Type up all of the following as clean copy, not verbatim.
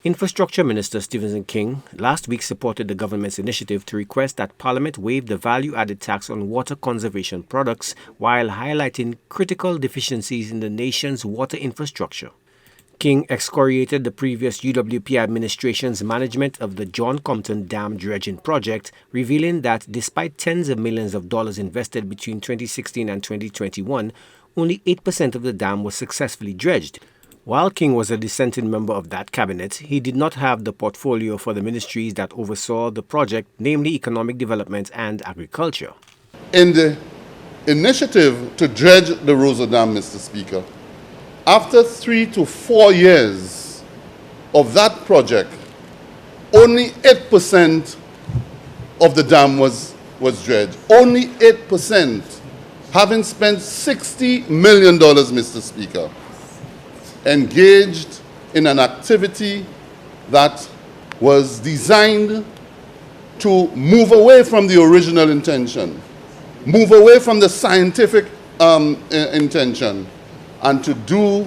Infrastructure Minister Stephenson King last week supported the government's initiative to request that Parliament waive the value-added tax on water conservation products while highlighting critical deficiencies in the nation's water infrastructure. King excoriated the previous UWP administration's management of the John Compton Dam dredging project, revealing that despite tens of millions of dollars invested between 2016 and 2021, only 8% of the dam was successfully dredged. While King was a dissenting member of that cabinet, he did not have the portfolio for the ministries that oversaw the project, namely economic development and agriculture. In the initiative to dredge the Roseau Dam, Mr. Speaker, after 3 to 4 years of that project, only 8% of the dam was dredged. Only 8%, having spent $60 million, Mr. Speaker, engaged in an activity that was designed to move away from the original intention, move away from the scientific intention, and to do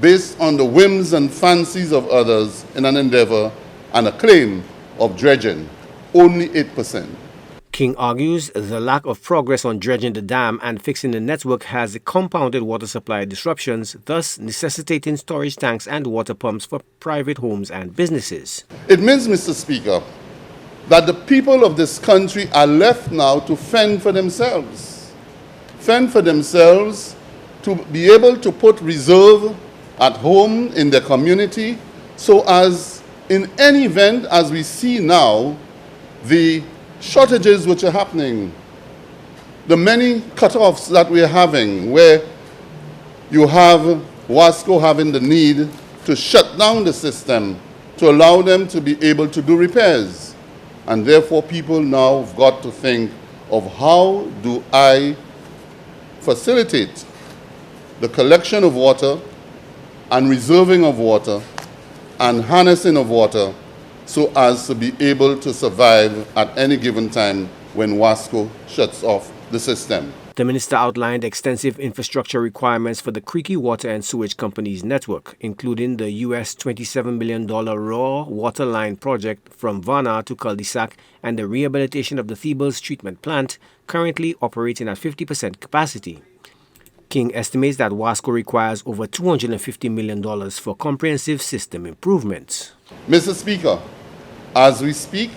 based on the whims and fancies of others in an endeavor and a claim of dredging. Only 8%. King argues the lack of progress on dredging the dam and fixing the network has compounded water supply disruptions, thus necessitating storage tanks and water pumps for private homes and businesses. It means, Mr. Speaker, that the people of this country are left now to fend for themselves. Fend for themselves to be able to put reserve at home in their community, so as in any event, as we see now, the shortages which are happening, the many cutoffs that we are having, where you have WASCO having the need to shut down the system to allow them to be able to do repairs. And therefore people now have got to think of how do I facilitate the collection of water and reserving of water and harnessing of water so as to be able to survive at any given time when WASCO shuts off the system. The minister outlined extensive infrastructure requirements for the Creaky Water and Sewage Company's network, including the US $27 million raw water line project from Varna to Cul-de-Sac and the rehabilitation of the Thebes treatment plant, currently operating at 50% capacity. King estimates that WASCO requires over $250 million for comprehensive system improvements. Mr. Speaker, as we speak,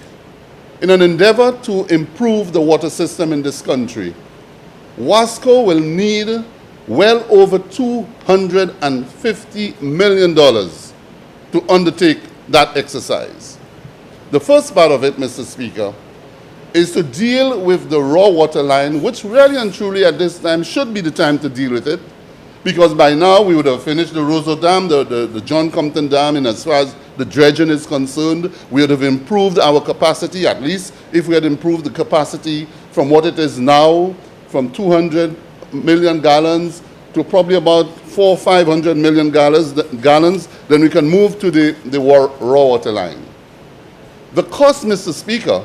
in an endeavor to improve the water system in this country, WASCO will need well over $250 million to undertake that exercise. The first part of it, Mr. Speaker, is to deal with the raw water line, which really and truly at this time should be the time to deal with it, because by now we would have finished the Roseau Dam, the John Compton Dam, and as far as the dredging is concerned, we would have improved our capacity, at least if we had improved the capacity from what it is now, from 200 million gallons to probably about 400 or 500 million gallons, then we can move to the raw water line. The cost, Mr. Speaker,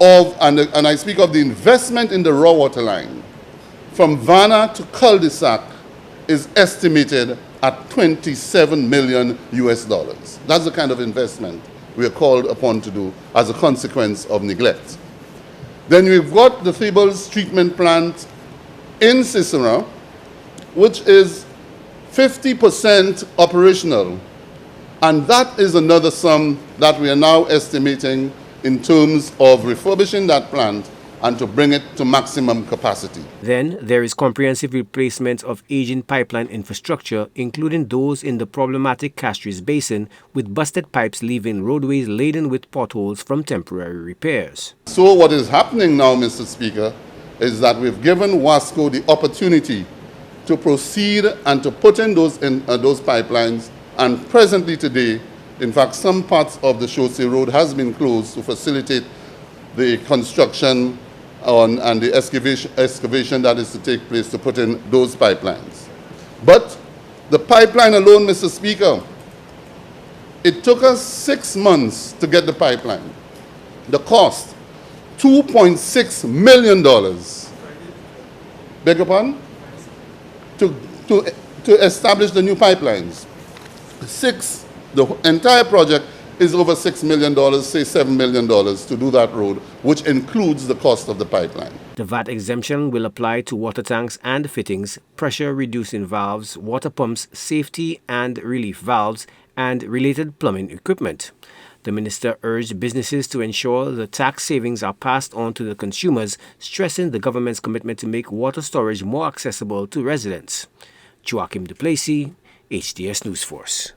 and I speak of the investment in the raw water line from Varna to Cul-de-Sac is estimated at $27 million US. That's the kind of investment we are called upon to do as a consequence of neglect. Then we've got the Thebes treatment plant in Sisera, which is 50% operational. And that is another sum that we are now estimating in terms of refurbishing that plant and to bring it to maximum capacity. Then there is comprehensive replacement of aging pipeline infrastructure, including those in the problematic Castries Basin, with busted pipes leaving roadways laden with potholes from temporary repairs. So what is happening now, Mr. Speaker, is that we've given WASCO the opportunity to proceed and to put in those pipelines, and presently today, in fact, some parts of the Chaussee Road has been closed to facilitate the construction and the excavation that is to take place to put in those pipelines. But the pipeline alone, Mr. Speaker, it took us 6 months to get the pipeline. The cost, $2.6 million. Beg your pardon? To establish the new pipelines. The entire project is over $6 million, say $7 million to do that road, which includes the cost of the pipeline. The VAT exemption will apply to water tanks and fittings, pressure-reducing valves, water pumps, safety and relief valves, and related plumbing equipment. The minister urged businesses to ensure the tax savings are passed on to the consumers, stressing the government's commitment to make water storage more accessible to residents. Joachim Duplessis, HDS News Force.